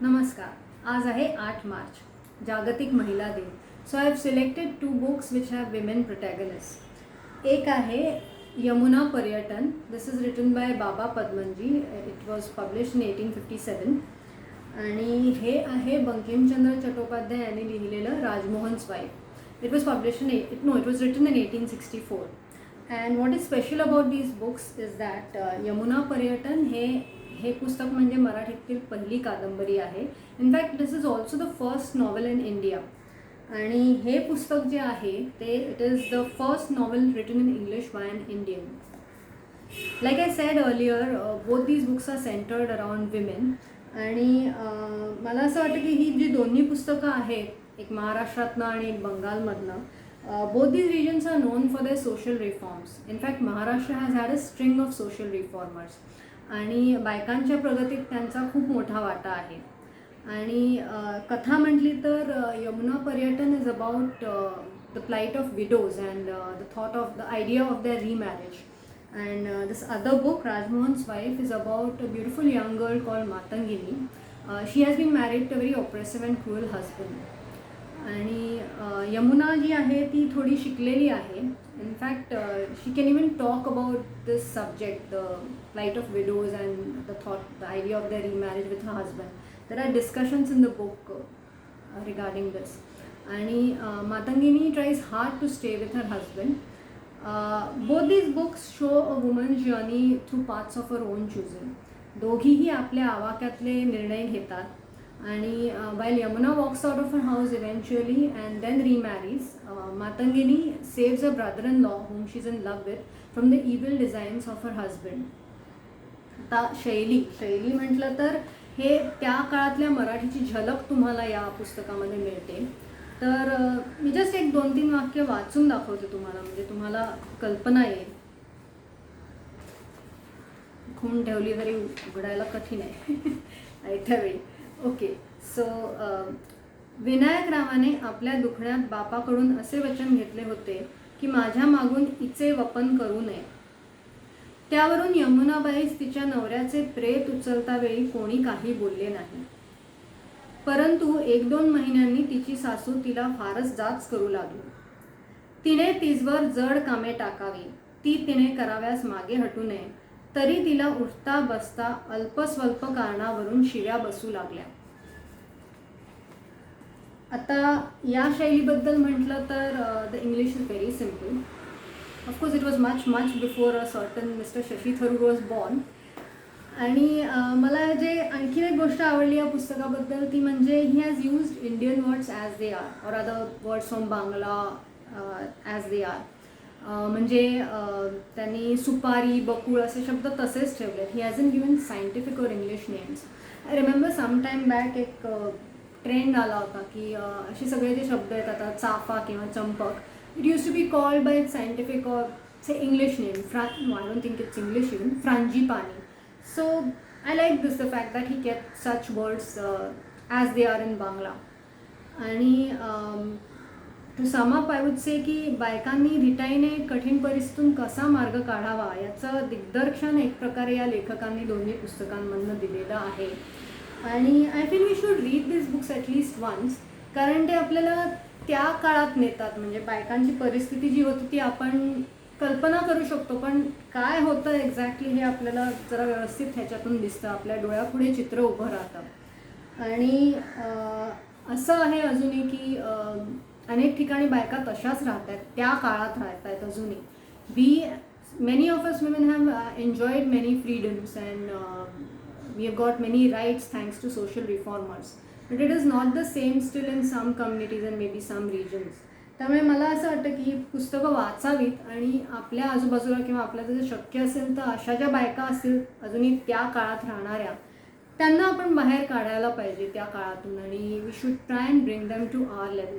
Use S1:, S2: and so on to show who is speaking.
S1: नमस्कार. आज आहे 8 मार्च, जागतिक महिला दिन. So I have selected 2 books which have women protagonist. एक आहे Yamuna Paryatan. This is written by Baba Padmanji. It was publish in 1857. आणि हे आहे बंकिमचंद्र चट्टोपाध्याय यांनी लिहिलेलं Rajmohan's wife. It was publish it was written in 1864. And what is special about these books is that Yamuna Paryatan हे पुस्तक म्हणजे मराठीतील पहिली कादंबरी आहे. In fact this is also the first novel in India. आणि हे पुस्तक जे आहे ते it is the first novel written in English by an Indian. Like I said earlier, both these books are centred around women. आणि मला असं वाटतं की ही जी दोन्ही पुस्तकं आहेत, एक महाराष्ट्रातनं आणि एक बंगालमधनं, both these regions are known for their social reforms. In fact, Maharashtra has had a string of social reformers. आणि बायकांच्या प्रगतीत त्यांचा खूप मोठा वाटा आहे. आणि कथा म्हटली तर Yamuna Paryatan is about the plight of widows and the thought of the idea of their remarriage. And this other book, Rajmohan's Wife, is about a beautiful young girl called Matangini. She has been married to a very oppressive and cruel husband. आणि यमुना जी आहे ती थोडी शिकलेली आहे. In fact she can even talk about this subject, the plight of widows and the thought, the idea of the remarriage with her husband. There are discussions in the book regarding this. आणि Matangini tries hard to stay with her husband. Both these books show a woman's journey through paths of her own choosing. दोघीही आपल्या आवाक्यातले निर्णय घेतात. आणि while Yamuna walks out of her house eventually and then remarries, Matangini saves her brother-in-law whom she's in love with from the evil designs of her husband. आता शैली म्हटलं तर हे त्या काळातल्या मराठीची झलक तुम्हाला या पुस्तकामध्ये मिळते. तर मी जस्ट एक 2-3 वाक्य वाचून दाखवते तुम्हाला, म्हणजे तुम्हाला कल्पना येईल. खून ठेवली तरी उघडायला कठीण आहे आयत्या वेळी. ओके. सो विनायक रावाने आपल्या दुखण्यात बापाकडून असे वचन घेतले होते की माझ्या मागून हिचे वपन करू नये. त्यावरून यमुनाबाईस तिच्या नवऱ्याचे प्रेत उचलता वेळी कोणी काही बोलले नाही. परंतु 1-2 महिन्यांनी तिची सासू तिला फारच जाच करू लागली. तिने तिजवर जड कामे टाकावी, ती तिने कराव्यास मागे हटू नये, तरी तिला उठता बसता अल्पस्वल्प कारणावरून शिव्या बसू लागल्या. आता या शैलीबद्दल म्हटलं तर the English is very simple. Of course it was much before a certain mister Shashi Tharoor was born. आणि मला जे आणखीन एक गोष्ट आवडली या पुस्तकाबद्दल ती म्हणजे he has used Indian words as they are or other words from Bangla as they are. म्हणजे त्यांनी सुपारी, बकुळ असे शब्द तसेच ठेवलेत. ही हॅजन गिवन सायंटिफिक और English names. I remember some time back एक ट्रेंड आला होता की असे सगळे जे शब्द आहेत आता चाफा किंवा चंपक, it use to be called by scientific or say English name. I don't think it's English even. Frangipani. So I like this the fact that he kept such words as they are in Bangla. आणि to sum up I would say की बायकांनी रिटाईने कठीण परिस्थितीतून कसा मार्ग काढावा याचं दिग्दर्शन एक प्रकारे या लेखकांनी दोन्ही पुस्तकांमधनं दिलेलं आहे. आणि I feel we should read this books at least once, कारण ते आपल्याला त्या काळात नेतात. म्हणजे बायकांची परिस्थिती जी होती ती आपण कल्पना करू शकतो, पण काय होतं एक्झॅक्टली हे आपल्याला जरा व्यवस्थित ह्याच्यातून दिसतं, आपल्या डोळ्यापुढे चित्र उभं राहतं. आणि असं आहे अजूनही की अनेक ठिकाणी बायका तशाच राहत आहेत, त्या काळात राहत आहेत अजूनही. many of us women have enjoyed many freedoms and we have got many rights thanks to social reformers, but it is not the same still in some communities and maybe some regions. त्यामुळे मला असं वाटतं की ही पुस्तकं वाचावीत आणि आपल्या आजूबाजूला किंवा आपल्याला जर शक्य असेल तर अशा ज्या बायका असतील अजूनही त्या काळात राहणाऱ्या, त्यांना आपण बाहेर काढायला पाहिजे त्या काळातून. आणि we should try and bring them to our level.